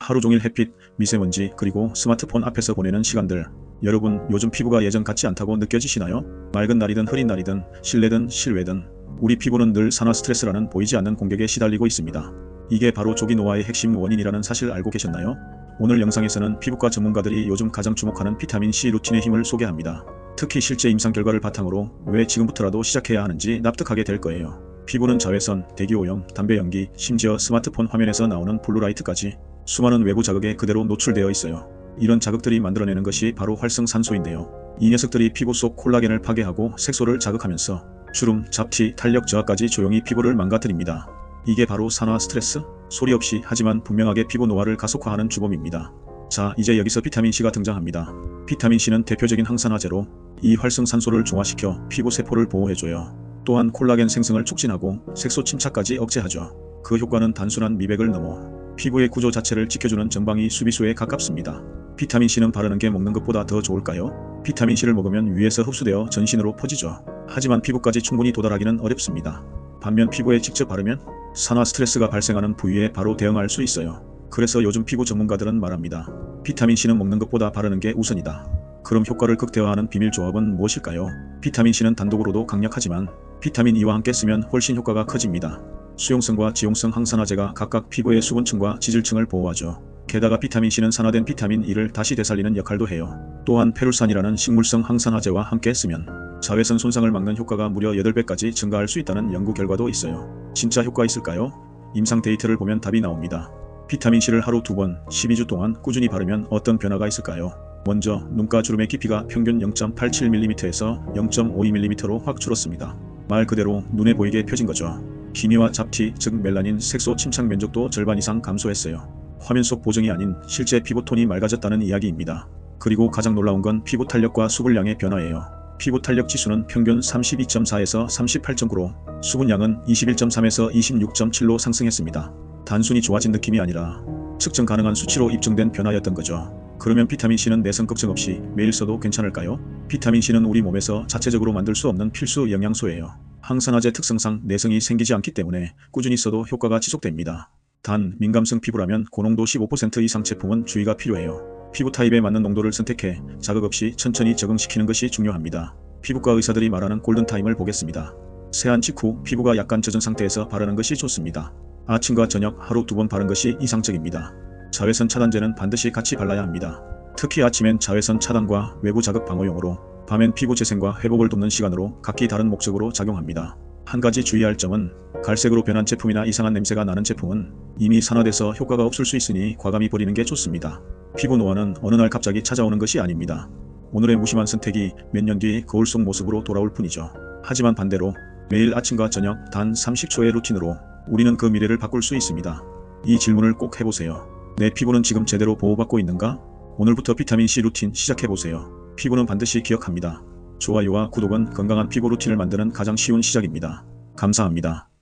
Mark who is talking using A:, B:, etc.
A: 하루 종일 햇빛, 미세먼지, 그리고 스마트폰 앞에서 보내는 시간들. 여러분, 요즘 피부가 예전 같지 않다고 느껴지시나요? 맑은 날이든 흐린 날이든 실내든 실외든 우리 피부는 늘 산화 스트레스라는 보이지 않는 공격에 시달리고 있습니다. 이게 바로 조기 노화의 핵심 원인이라는 사실 알고 계셨나요? 오늘 영상에서는 피부과 전문가들이 요즘 가장 주목하는 비타민C 루틴의 힘을 소개합니다. 특히 실제 임상 결과를 바탕으로 왜 지금부터라도 시작해야 하는지 납득하게 될 거예요. 피부는 자외선, 대기오염, 담배 연기, 심지어 스마트폰 화면에서 나오는 블루라이트까지 수많은 외부 자극에 그대로 노출되어 있어요. 이런 자극들이 만들어내는 것이 바로 활성산소인데요. 이 녀석들이 피부 속 콜라겐을 파괴하고 색소를 자극하면서 주름, 잡티, 탄력 저하까지 조용히 피부를 망가뜨립니다. 이게 바로 산화 스트레스? 소리 없이 하지만 분명하게 피부 노화를 가속화하는 주범입니다. 자, 이제 여기서 비타민C가 등장합니다. 비타민C는 대표적인 항산화제로 이 활성산소를 중화시켜 피부 세포를 보호해줘요. 또한 콜라겐 생성을 촉진하고 색소 침착까지 억제하죠. 그 효과는 단순한 미백을 넘어 피부의 구조 자체를 지켜주는 전방위 수비수에 가깝습니다. 비타민C는 바르는 게 먹는 것보다 더 좋을까요? 비타민C를 먹으면 위에서 흡수되어 전신으로 퍼지죠. 하지만 피부까지 충분히 도달하기는 어렵습니다. 반면 피부에 직접 바르면 산화 스트레스가 발생하는 부위에 바로 대응할 수 있어요. 그래서 요즘 피부 전문가들은 말합니다. 비타민C는 먹는 것보다 바르는 게 우선이다. 그럼 효과를 극대화하는 비밀 조합은 무엇일까요? 비타민C는 단독으로도 강력하지만 비타민 E와 함께 쓰면 훨씬 효과가 커집니다. 수용성과 지용성 항산화제가 각각 피부의 수분층과 지질층을 보호하죠. 게다가 비타민C는 산화된 비타민 E를 다시 되살리는 역할도 해요. 또한 페룰산이라는 식물성 항산화제와 함께 쓰면 자외선 손상을 막는 효과가 무려 8배까지 증가할 수 있다는 연구 결과도 있어요. 진짜 효과 있을까요? 임상 데이터를 보면 답이 나옵니다. 비타민C를 하루 2번, 12주 동안 꾸준히 바르면 어떤 변화가 있을까요? 먼저 눈가 주름의 깊이가 평균 0.87mm에서 0.52mm로 확 줄었습니다. 말 그대로 눈에 보이게 펴진 거죠. 기미와 잡티, 즉 멜라닌, 색소 침착 면적도 절반 이상 감소했어요. 화면 속 보정이 아닌 실제 피부톤이 맑아졌다는 이야기입니다. 그리고 가장 놀라운 건 피부 탄력과 수분량의 변화예요. 피부 탄력 지수는 평균 32.4에서 38.9로 수분량은 21.3에서 26.7로 상승했습니다. 단순히 좋아진 느낌이 아니라 측정 가능한 수치로 입증된 변화였던 거죠. 그러면 비타민C는 내성 걱정 없이 매일 써도 괜찮을까요? 비타민C는 우리 몸에서 자체적으로 만들 수 없는 필수 영양소예요. 항산화제 특성상 내성이 생기지 않기 때문에 꾸준히 써도 효과가 지속됩니다. 단, 민감성 피부라면 고농도 15% 이상 제품은 주의가 필요해요. 피부 타입에 맞는 농도를 선택해 자극 없이 천천히 적응시키는 것이 중요합니다. 피부과 의사들이 말하는 골든타임을 보겠습니다. 세안 직후 피부가 약간 젖은 상태에서 바르는 것이 좋습니다. 아침과 저녁 하루 2번 바른 것이 이상적입니다. 자외선 차단제는 반드시 같이 발라야 합니다. 특히 아침엔 자외선 차단과 외부 자극 방어용으로, 밤엔 피부 재생과 회복을 돕는 시간으로 각기 다른 목적으로 작용합니다. 한 가지 주의할 점은 갈색으로 변한 제품이나 이상한 냄새가 나는 제품은 이미 산화돼서 효과가 없을 수 있으니 과감히 버리는 게 좋습니다. 피부 노화는 어느 날 갑자기 찾아오는 것이 아닙니다. 오늘의 무심한 선택이 몇 년 뒤 거울 속 모습으로 돌아올 뿐이죠. 하지만 반대로 매일 아침과 저녁 단 30초의 루틴으로 우리는 그 미래를 바꿀 수 있습니다. 이 질문을 꼭 해보세요. 내 피부는 지금 제대로 보호받고 있는가? 오늘부터 비타민C 루틴 시작해보세요. 피부는 반드시 기억합니다. 좋아요와 구독은 건강한 피부 루틴을 만드는 가장 쉬운 시작입니다. 감사합니다.